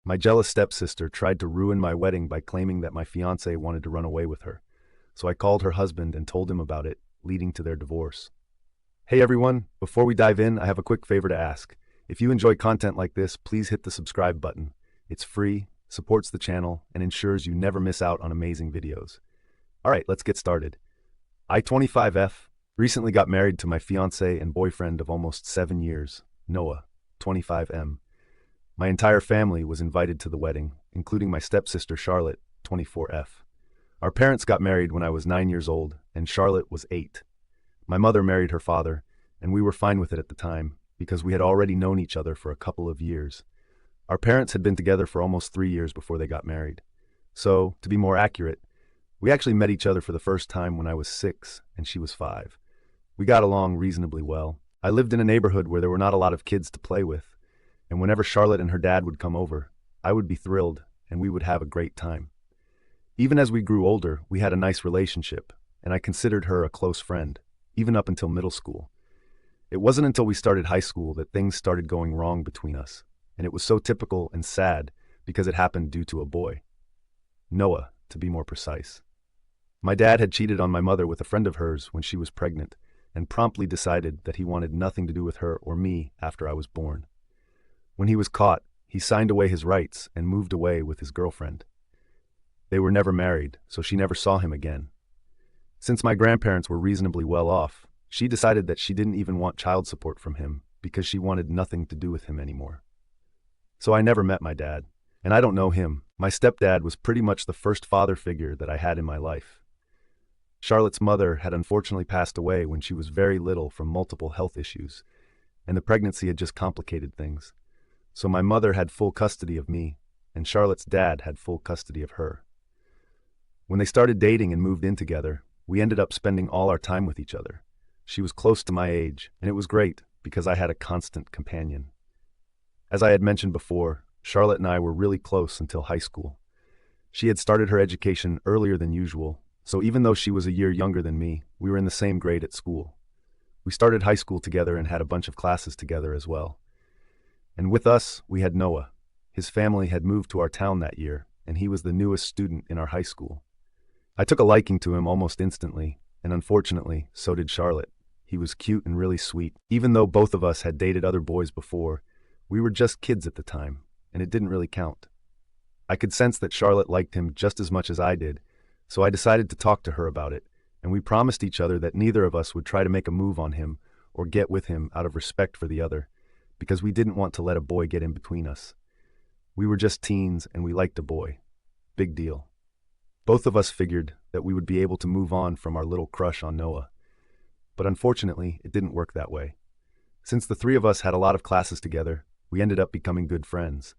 My jealous stepsister tried to ruin my wedding by claiming that my fiancé wanted to run away with her, so I called her husband and told him about it, leading to their divorce. Hey everyone, before we dive in, I have a quick favor to ask. If you enjoy content like this, please hit the subscribe button. It's free, supports the channel, and ensures you never miss out on amazing videos. Alright, let's get started. I, 25F, recently got married to my fiancé and boyfriend of almost 7 years, Noah, 25M. My entire family was invited to the wedding, including my stepsister Charlotte, 24F. Our parents got married when I was 9 years old, and Charlotte was 8. My mother married her father, and we were fine with it at the time, because we had already known each other for a couple of years. Our parents had been together for almost 3 years before they got married. So, to be more accurate, we actually met each other for the first time when I was 6 and she was 5. We got along reasonably well. I lived in a neighborhood where there were not a lot of kids to play with, and whenever Charlotte and her dad would come over, I would be thrilled and we would have a great time. Even as we grew older, we had a nice relationship, and I considered her a close friend, even up until middle school. It wasn't until we started high school that things started going wrong between us, and it was so typical and sad because it happened due to a boy. Noah, to be more precise. My dad had cheated on my mother with a friend of hers when she was pregnant, and promptly decided that he wanted nothing to do with her or me after I was born. When he was caught, he signed away his rights and moved away with his girlfriend. They were never married, so she never saw him again. Since my grandparents were reasonably well off, she decided that she didn't even want child support from him because she wanted nothing to do with him anymore. So I never met my dad, and I don't know him. My stepdad was pretty much the first father figure that I had in my life. Charlotte's mother had unfortunately passed away when she was very little from multiple health issues, and the pregnancy had just complicated things. So my mother had full custody of me, and Charlotte's dad had full custody of her. When they started dating and moved in together, we ended up spending all our time with each other. She was close to my age, and it was great because I had a constant companion. As I had mentioned before, Charlotte and I were really close until high school. She had started her education earlier than usual, so even though she was a year younger than me, we were in the same grade at school. We started high school together and had a bunch of classes together as well. And with us, we had Noah. His family had moved to our town that year, and he was the newest student in our high school. I took a liking to him almost instantly, and unfortunately, so did Charlotte. He was cute and really sweet. Even though both of us had dated other boys before, we were just kids at the time, and it didn't really count. I could sense that Charlotte liked him just as much as I did, so I decided to talk to her about it, and we promised each other that neither of us would try to make a move on him or get with him out of respect for the other, because we didn't want to let a boy get in between us. We were just teens and we liked a boy. Big deal. Both of us figured that we would be able to move on from our little crush on Noah. But unfortunately, it didn't work that way. Since the three of us had a lot of classes together, we ended up becoming good friends.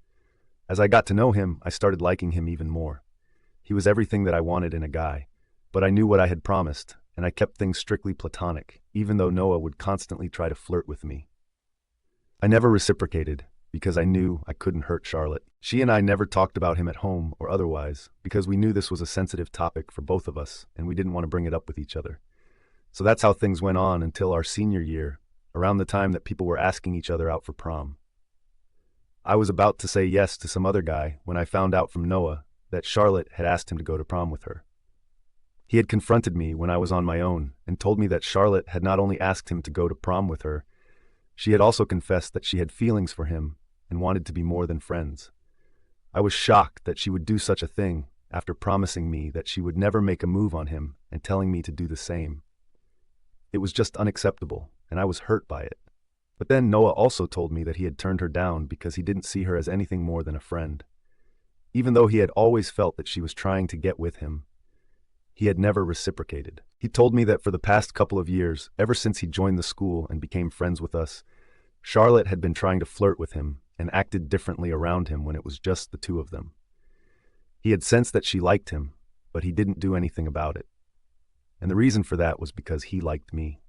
As I got to know him, I started liking him even more. He was everything that I wanted in a guy, but I knew what I had promised, and I kept things strictly platonic, even though Noah would constantly try to flirt with me. I never reciprocated, because I knew I couldn't hurt Charlotte. She and I never talked about him at home or otherwise, because we knew this was a sensitive topic for both of us, and we didn't want to bring it up with each other. So that's how things went on until our senior year, around the time that people were asking each other out for prom. I was about to say yes to some other guy when I found out from Noah that Charlotte had asked him to go to prom with her. He had confronted me when I was on my own and told me that Charlotte had not only asked him to go to prom with her, she had also confessed that she had feelings for him and wanted to be more than friends. I was shocked that she would do such a thing after promising me that she would never make a move on him and telling me to do the same. It was just unacceptable, and I was hurt by it. But then Noah also told me that he had turned her down because he didn't see her as anything more than a friend. Even though he had always felt that she was trying to get with him, he had never reciprocated. He told me that for the past couple of years, ever since he joined the school and became friends with us, Charlotte had been trying to flirt with him and acted differently around him when it was just the two of them. He had sensed that she liked him, but he didn't do anything about it. And the reason for that was because he liked me.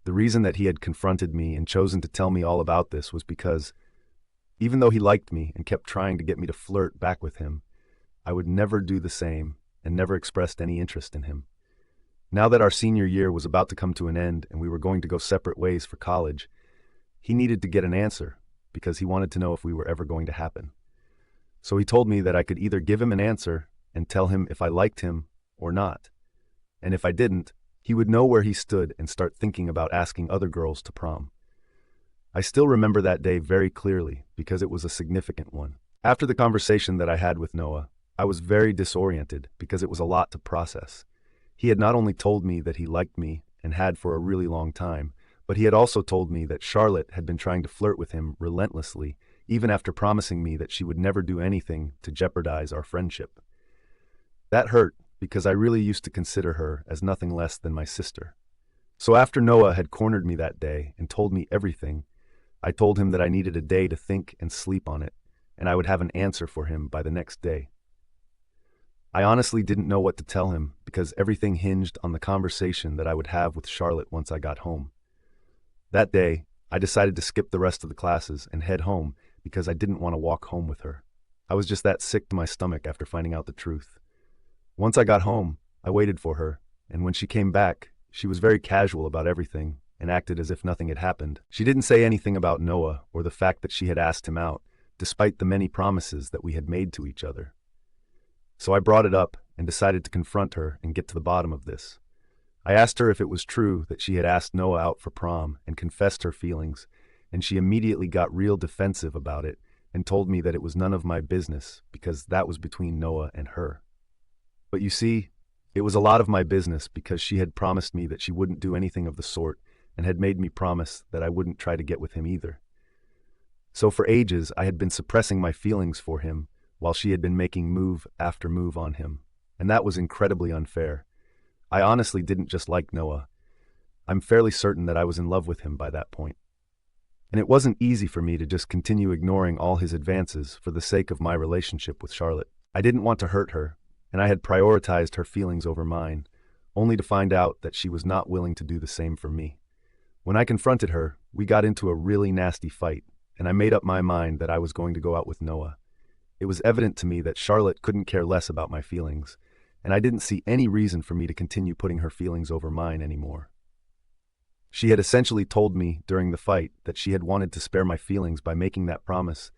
The reason that he had confronted me and chosen to tell me all about this was because, even though he liked me and kept trying to get me to flirt back with him, I would never do the same and never expressed any interest in him. Now that our senior year was about to come to an end and we were going to go separate ways for college, he needed to get an answer because he wanted to know if we were ever going to happen. So he told me that I could either give him an answer and tell him if I liked him or not. And if I didn't, he would know where he stood and start thinking about asking other girls to prom. I still remember that day very clearly because it was a significant one. After the conversation that I had with Noah, I was very disoriented because it was a lot to process. He had not only told me that he liked me and had for a really long time, but he had also told me that Charlotte had been trying to flirt with him relentlessly, even after promising me that she would never do anything to jeopardize our friendship. That hurt because I really used to consider her as nothing less than my sister. So after Noah had cornered me that day and told me everything, I told him that I needed a day to think and sleep on it, and I would have an answer for him by the next day. I honestly didn't know what to tell him because everything hinged on the conversation that I would have with Charlotte once I got home. That day, I decided to skip the rest of the classes and head home because I didn't want to walk home with her. I was just that sick to my stomach after finding out the truth. Once I got home, I waited for her, and when she came back, she was very casual about everything and acted as if nothing had happened. She didn't say anything about Noah or the fact that she had asked him out, despite the many promises that we had made to each other. So I brought it up and decided to confront her and get to the bottom of this. I asked her if it was true that she had asked Noah out for prom and confessed her feelings, and she immediately got real defensive about it and told me that it was none of my business because that was between Noah and her. But you see, it was a lot of my business because she had promised me that she wouldn't do anything of the sort and had made me promise that I wouldn't try to get with him either. So for ages, I had been suppressing my feelings for him while she had been making move after move on him, and that was incredibly unfair. I honestly didn't just like Noah. I'm fairly certain that I was in love with him by that point. And it wasn't easy for me to just continue ignoring all his advances for the sake of my relationship with Charlotte. I didn't want to hurt her, and I had prioritized her feelings over mine, only to find out that she was not willing to do the same for me. When I confronted her, we got into a really nasty fight, and I made up my mind that I was going to go out with Noah. It was evident to me that Charlotte couldn't care less about my feelings, and I didn't see any reason for me to continue putting her feelings over mine anymore. She had essentially told me during the fight that she had wanted to spare my feelings by making that promise,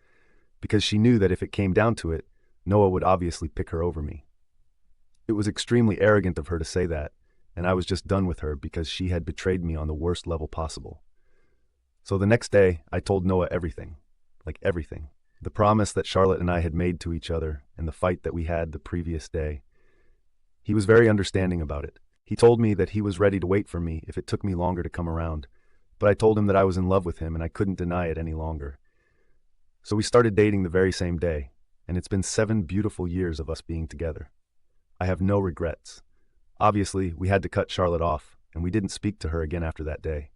because she knew that if it came down to it, Noah would obviously pick her over me. It was extremely arrogant of her to say that, and I was just done with her because she had betrayed me on the worst level possible. So the next day, I told Noah everything, like everything. The promise that Charlotte and I had made to each other and the fight that we had the previous day. He was very understanding about it. He told me that he was ready to wait for me if it took me longer to come around, but I told him that I was in love with him and I couldn't deny it any longer. So we started dating the very same day, and it's been 7 beautiful years of us being together. I have no regrets. Obviously, we had to cut Charlotte off, and we didn't speak to her again after that day.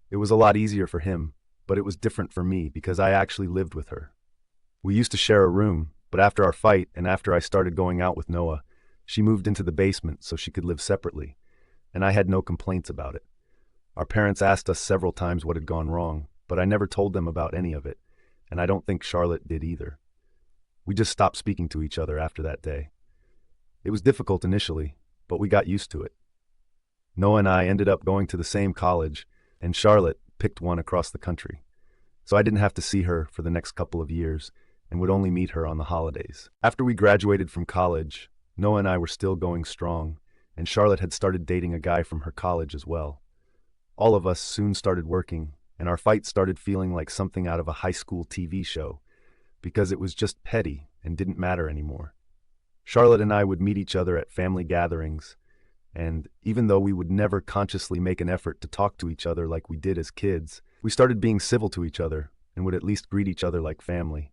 It was a lot easier for him, but it was different for me because I actually lived with her. We used to share a room, but after our fight and after I started going out with Noah, she moved into the basement so she could live separately, and I had no complaints about it. Our parents asked us several times what had gone wrong, but I never told them about any of it, and I don't think Charlotte did either. We just stopped speaking to each other after that day. It was difficult initially, but we got used to it. Noah and I ended up going to the same college, and Charlotte picked one across the country, so I didn't have to see her for the next couple of years and would only meet her on the holidays. After we graduated from college, Noah and I were still going strong, and Charlotte had started dating a guy from her college as well. All of us soon started working, and our fight started feeling like something out of a high school TV show, because it was just petty and didn't matter anymore. Charlotte and I would meet each other at family gatherings, and even though we would never consciously make an effort to talk to each other like we did as kids, we started being civil to each other and would at least greet each other like family.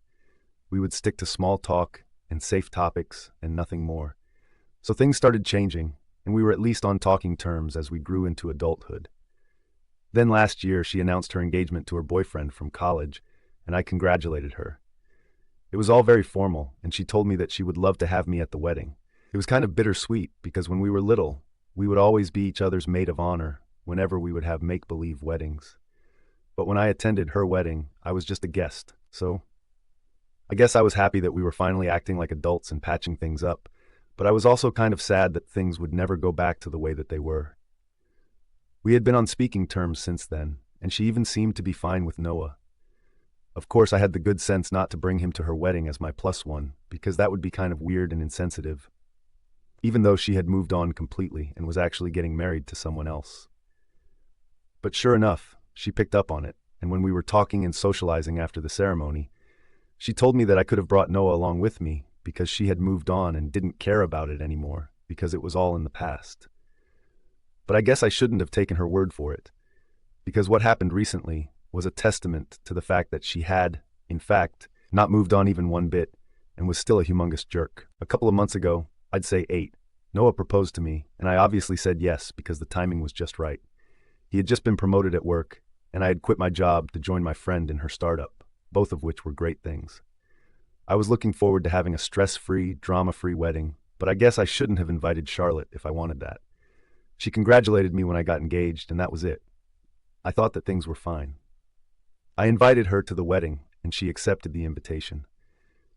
We would stick to small talk and safe topics and nothing more. So things started changing, and we were at least on talking terms as we grew into adulthood. Then last year, she announced her engagement to her boyfriend from college, and I congratulated her. It was all very formal, and she told me that she would love to have me at the wedding. It was kind of bittersweet because when we were little, we would always be each other's maid of honor whenever we would have make-believe weddings. But when I attended her wedding, I was just a guest, so I guess I was happy that we were finally acting like adults and patching things up, but I was also kind of sad that things would never go back to the way that they were. We had been on speaking terms since then, and she even seemed to be fine with Noah. Of course, I had the good sense not to bring him to her wedding as my plus one, because that would be kind of weird and insensitive, even though she had moved on completely and was actually getting married to someone else. But sure enough, she picked up on it, and when we were talking and socializing after the ceremony, she told me that I could have brought Noah along with me because she had moved on and didn't care about it anymore because it was all in the past. But I guess I shouldn't have taken her word for it, because what happened recently was a testament to the fact that she had, in fact, not moved on even one bit and was still a humongous jerk. A couple of months ago, I'd say 8, Noah proposed to me, and I obviously said yes because the timing was just right. He had just been promoted at work, and I had quit my job to join my friend in her startup, both of which were great things. I was looking forward to having a stress-free, drama-free wedding, but I guess I shouldn't have invited Charlotte if I wanted that. She congratulated me when I got engaged, and that was it. I thought that things were fine. I invited her to the wedding, and she accepted the invitation.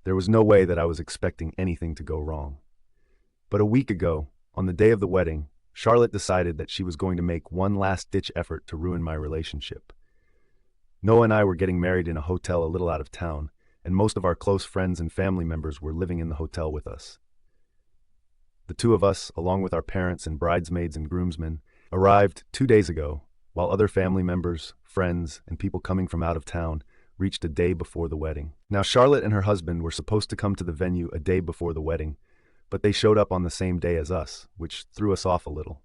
There was no way that I was expecting anything to go wrong. But a week ago, on the day of the wedding, Charlotte decided that she was going to make one last-ditch effort to ruin my relationship. Noah and I were getting married in a hotel a little out of town, and most of our close friends and family members were living in the hotel with us. The two of us, along with our parents and bridesmaids and groomsmen, arrived 2 days ago, while other family members, friends, and people coming from out of town reached a day before the wedding. Now, Charlotte and her husband were supposed to come to the venue a day before the wedding, but they showed up on the same day as us, which threw us off a little.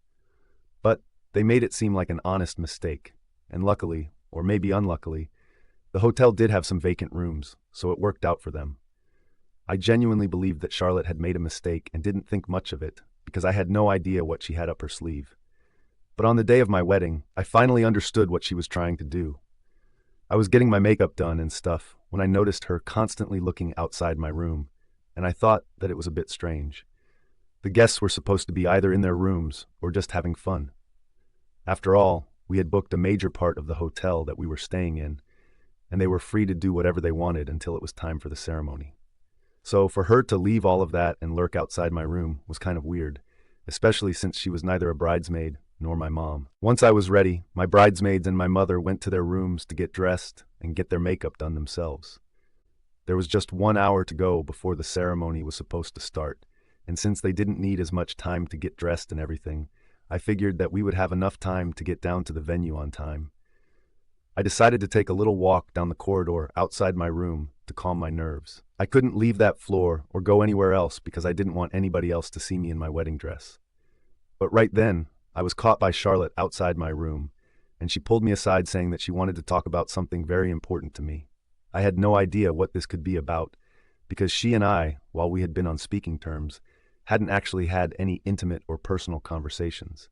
But they made it seem like an honest mistake, and luckily, or maybe unluckily, the hotel did have some vacant rooms, so it worked out for them. I genuinely believed that Charlotte had made a mistake and didn't think much of it, because I had no idea what she had up her sleeve. But on the day of my wedding, I finally understood what she was trying to do. I was getting my makeup done and stuff when I noticed her constantly looking outside my room, and I thought that it was a bit strange. The guests were supposed to be either in their rooms or just having fun. After all, we had booked a major part of the hotel that we were staying in, and they were free to do whatever they wanted until it was time for the ceremony. So for her to leave all of that and lurk outside my room was kind of weird, especially since she was neither a bridesmaid nor my mom. Once I was ready, my bridesmaids and my mother went to their rooms to get dressed and get their makeup done themselves. There was just 1 hour to go before the ceremony was supposed to start, and since they didn't need as much time to get dressed and everything, I figured that we would have enough time to get down to the venue on time. I decided to take a little walk down the corridor outside my room to calm my nerves. I couldn't leave that floor or go anywhere else because I didn't want anybody else to see me in my wedding dress. But right then, I was caught by Charlotte outside my room, and she pulled me aside saying that she wanted to talk about something very important to me. I had no idea what this could be about, because she and I, while we had been on speaking terms, hadn't actually had any intimate or personal conversations.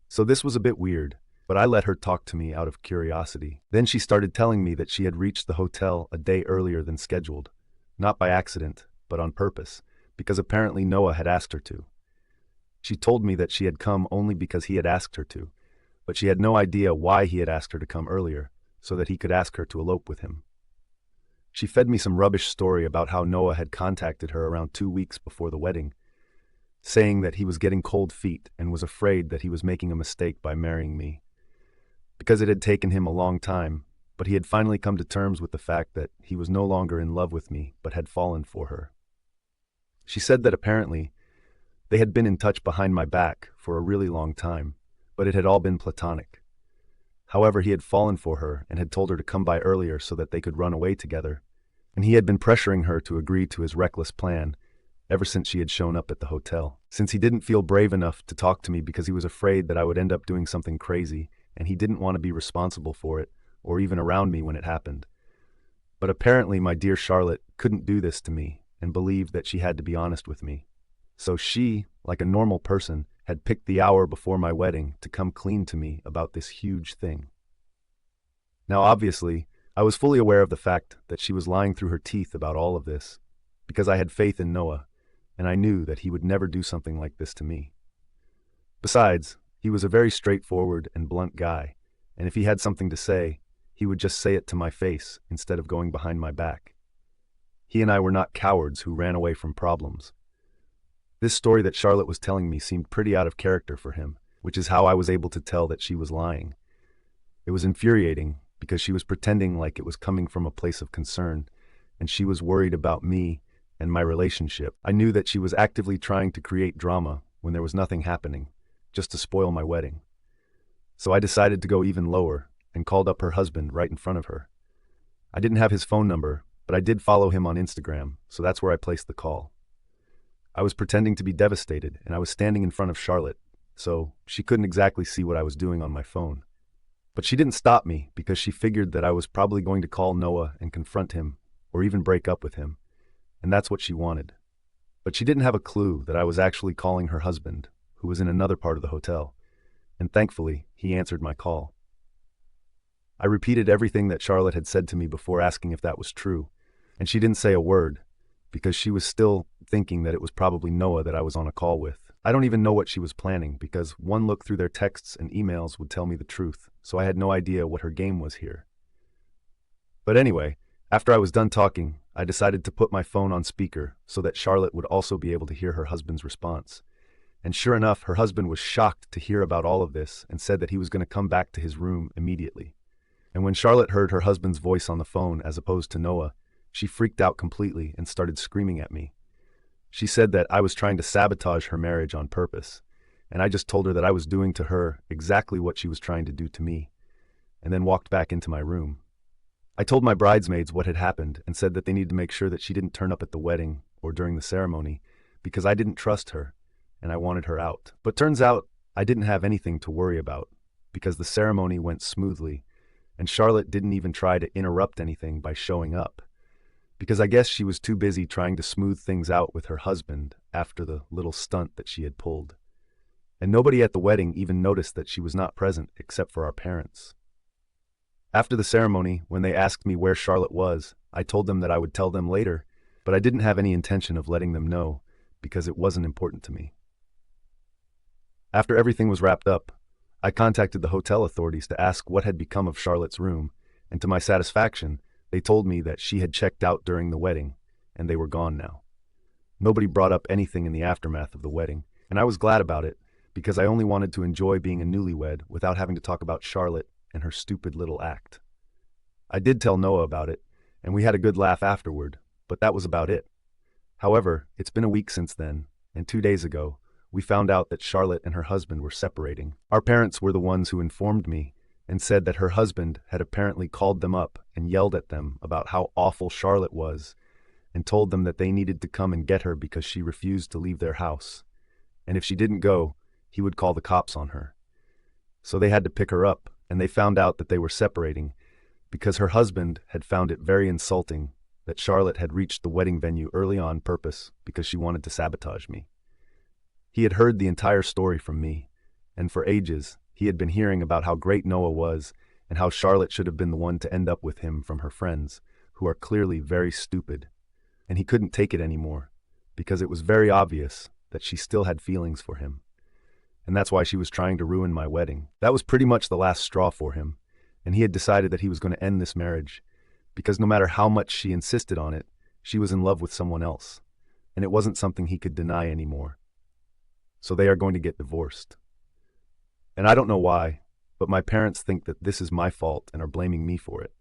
So this was a bit weird, but I let her talk to me out of curiosity. Then she started telling me that she had reached the hotel a day earlier than scheduled, not by accident, but on purpose, because apparently Noah had asked her to. She told me that she had come only because he had asked her to, but she had no idea why he had asked her to come earlier, so that he could ask her to elope with him. She fed me some rubbish story about how Noah had contacted her around 2 weeks before the wedding, saying that he was getting cold feet and was afraid that he was making a mistake by marrying me. Because it had taken him a long time, but he had finally come to terms with the fact that he was no longer in love with me but had fallen for her. She said that apparently they had been in touch behind my back for a really long time, but it had all been platonic. However, he had fallen for her and had told her to come by earlier so that they could run away together, and he had been pressuring her to agree to his reckless plan ever since she had shown up at the hotel. Since he didn't feel brave enough to talk to me because he was afraid that I would end up doing something crazy, and he didn't want to be responsible for it, or even around me when it happened. But apparently my dear Charlotte couldn't do this to me and believed that she had to be honest with me. So she, like a normal person, had picked the hour before my wedding to come clean to me about this huge thing. Now obviously, I was fully aware of the fact that she was lying through her teeth about all of this, because I had faith in Noah, and I knew that he would never do something like this to me. Besides, he was a very straightforward and blunt guy, and if he had something to say, he would just say it to my face instead of going behind my back. He and I were not cowards who ran away from problems. This story that Charlotte was telling me seemed pretty out of character for him, which is how I was able to tell that she was lying. It was infuriating, because she was pretending like it was coming from a place of concern, and she was worried about me and my relationship. I knew that she was actively trying to create drama when there was nothing happening, just to spoil my wedding. So I decided to go even lower and called up her husband right in front of her. I didn't have his phone number, but I did follow him on Instagram, so that's where I placed the call. I was pretending to be devastated, and I was standing in front of Charlotte, so she couldn't exactly see what I was doing on my phone. But she didn't stop me because she figured that I was probably going to call Noah and confront him, or even break up with him, and that's what she wanted. But she didn't have a clue that I was actually calling her husband, who was in another part of the hotel, and thankfully, he answered my call. I repeated everything that Charlotte had said to me before asking if that was true, and she didn't say a word, because she was still thinking that it was probably Noah that I was on a call with. I don't even know what she was planning, because one look through their texts and emails would tell me the truth, so I had no idea what her game was here. But anyway, after I was done talking, I decided to put my phone on speaker so that Charlotte would also be able to hear her husband's response. And sure enough, her husband was shocked to hear about all of this and said that he was going to come back to his room immediately. And when Charlotte heard her husband's voice on the phone as opposed to Noah, she freaked out completely and started screaming at me. She said that I was trying to sabotage her marriage on purpose, and I just told her that I was doing to her exactly what she was trying to do to me, and then walked back into my room. I told my bridesmaids what had happened and said that they needed to make sure that she didn't turn up at the wedding or during the ceremony because I didn't trust her and I wanted her out. But turns out I didn't have anything to worry about because the ceremony went smoothly and Charlotte didn't even try to interrupt anything by showing up, because I guess she was too busy trying to smooth things out with her husband after the little stunt that she had pulled. And nobody at the wedding even noticed that she was not present except for our parents. After the ceremony, when they asked me where Charlotte was, I told them that I would tell them later, but I didn't have any intention of letting them know because it wasn't important to me. After everything was wrapped up, I contacted the hotel authorities to ask what had become of Charlotte's room, and to my satisfaction, they told me that she had checked out during the wedding, and they were gone now. Nobody brought up anything in the aftermath of the wedding, and I was glad about it, because I only wanted to enjoy being a newlywed without having to talk about Charlotte and her stupid little act. I did tell Noah about it, and we had a good laugh afterward, but that was about it. However, it's been a week since then, and 2 days ago, we found out that Charlotte and her husband were separating. Our parents were the ones who informed me and said that her husband had apparently called them up and yelled at them about how awful Charlotte was and told them that they needed to come and get her because she refused to leave their house. And if she didn't go, he would call the cops on her. So they had to pick her up, and they found out that they were separating because her husband had found it very insulting that Charlotte had reached the wedding venue early on purpose because she wanted to sabotage me. He had heard the entire story from me, and for ages, he had been hearing about how great Noah was and how Charlotte should have been the one to end up with him from her friends, who are clearly very stupid. And he couldn't take it anymore, because it was very obvious that she still had feelings for him. And that's why she was trying to ruin my wedding. That was pretty much the last straw for him, and he had decided that he was going to end this marriage, because no matter how much she insisted on it, she was in love with someone else, and it wasn't something he could deny anymore. So they are going to get divorced. And I don't know why, but my parents think that this is my fault and are blaming me for it.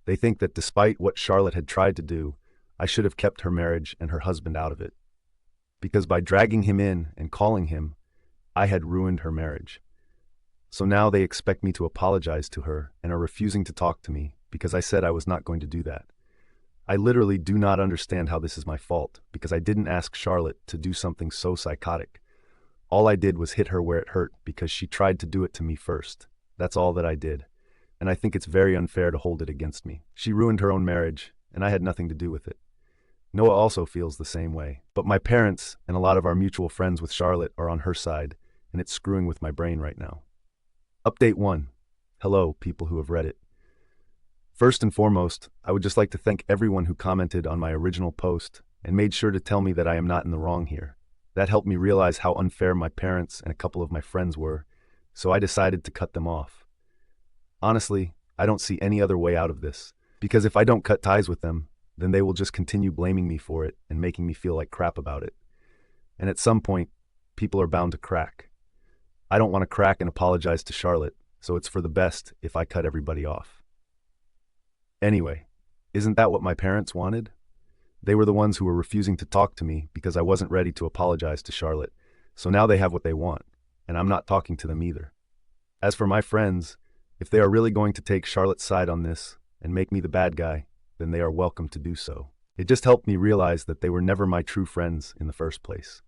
They think that despite what Charlotte had tried to do, I should have kept her marriage and her husband out of it. Because by dragging him in and calling him, I had ruined her marriage. So now they expect me to apologize to her and are refusing to talk to me because I said I was not going to do that. I literally do not understand how this is my fault because I didn't ask Charlotte to do something so psychotic. All I did was hit her where it hurt because she tried to do it to me first. That's all that I did. And I think it's very unfair to hold it against me. She ruined her own marriage, and I had nothing to do with it. Noah also feels the same way. But my parents and a lot of our mutual friends with Charlotte are on her side, and it's screwing with my brain right now. Update 1. Hello, people who have read it. First and foremost, I would just like to thank everyone who commented on my original post and made sure to tell me that I am not in the wrong here. That helped me realize how unfair my parents and a couple of my friends were, so I decided to cut them off. Honestly, I don't see any other way out of this, because if I don't cut ties with them, then they will just continue blaming me for it and making me feel like crap about it. And at some point, people are bound to crack. I don't want to crack and apologize to Charlotte, so it's for the best if I cut everybody off. Anyway, isn't that what my parents wanted? They were the ones who were refusing to talk to me because I wasn't ready to apologize to Charlotte. So now they have what they want, and I'm not talking to them either. As for my friends, if they are really going to take Charlotte's side on this and make me the bad guy, then they are welcome to do so. It just helped me realize that they were never my true friends in the first place.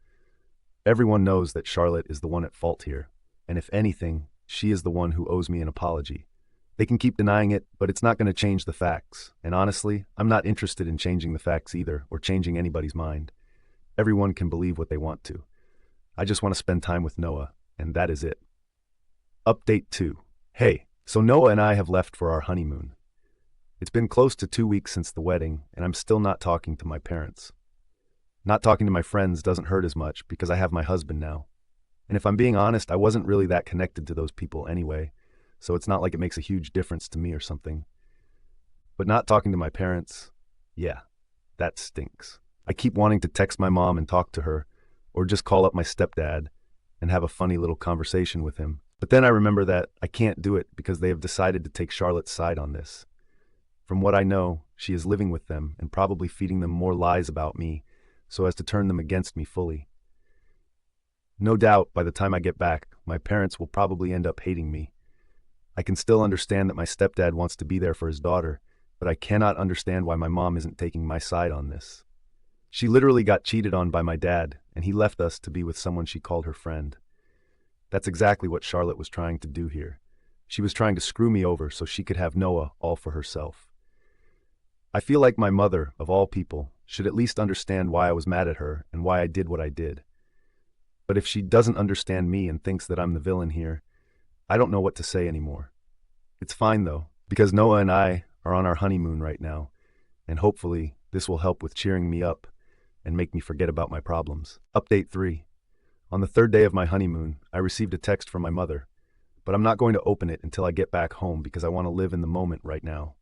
Everyone knows that Charlotte is the one at fault here, and if anything, she is the one who owes me an apology. They can keep denying it, but it's not going to change the facts, and honestly, I'm not interested in changing the facts either, or changing anybody's mind. Everyone can believe what they want to. I just want to spend time with Noah, and that is it. Update 2. Hey, so Noah and I have left for our honeymoon. It's been close to 2 weeks since the wedding, and I'm still not talking to my parents. Not talking to my friends doesn't hurt as much because I have my husband now. And if I'm being honest, I wasn't really that connected to those people anyway, so it's not like it makes a huge difference to me or something. But not talking to my parents, yeah, that stinks. I keep wanting to text my mom and talk to her, or just call up my stepdad and have a funny little conversation with him. But then I remember that I can't do it because they have decided to take Charlotte's side on this. From what I know, she is living with them and probably feeding them more lies about me so as to turn them against me fully. No doubt, by the time I get back, my parents will probably end up hating me. I can still understand that my stepdad wants to be there for his daughter, but I cannot understand why my mom isn't taking my side on this. She literally got cheated on by my dad, and he left us to be with someone she called her friend. That's exactly what Charlotte was trying to do here. She was trying to screw me over so she could have Noah all for herself. I feel like my mother, of all people, should at least understand why I was mad at her and why I did what I did. But if she doesn't understand me and thinks that I'm the villain here, I don't know what to say anymore. It's fine though, because Noah and I are on our honeymoon right now, and hopefully this will help with cheering me up and make me forget about my problems. Update 3. On the 3rd day of my honeymoon, I received a text from my mother, but I'm not going to open it until I get back home because I want to live in the moment right now.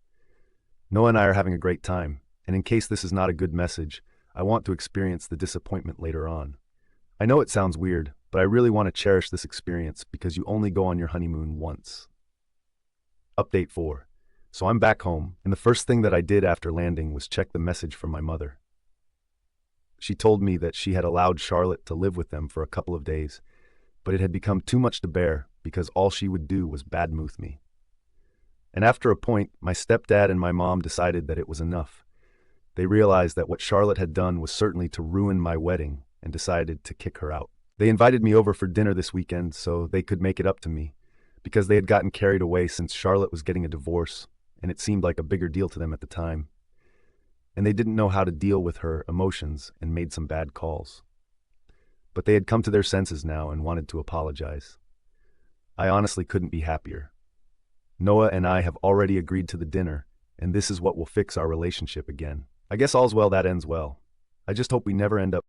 Noah and I are having a great time, and in case this is not a good message, I want to experience the disappointment later on. I know it sounds weird, but I really want to cherish this experience because you only go on your honeymoon once. Update 4. So I'm back home, and the first thing that I did after landing was check the message from my mother. She told me that she had allowed Charlotte to live with them for a couple of days, but it had become too much to bear because all she would do was badmouth me. And after a point, my stepdad and my mom decided that it was enough. They realized that what Charlotte had done was certainly to ruin my wedding and decided to kick her out. They invited me over for dinner this weekend so they could make it up to me, because they had gotten carried away since Charlotte was getting a divorce, and it seemed like a bigger deal to them at the time. And they didn't know how to deal with her emotions and made some bad calls. But they had come to their senses now and wanted to apologize. I honestly couldn't be happier. Noah and I have already agreed to the dinner, and this is what will fix our relationship again. I guess all's well that ends well. I just hope we never end up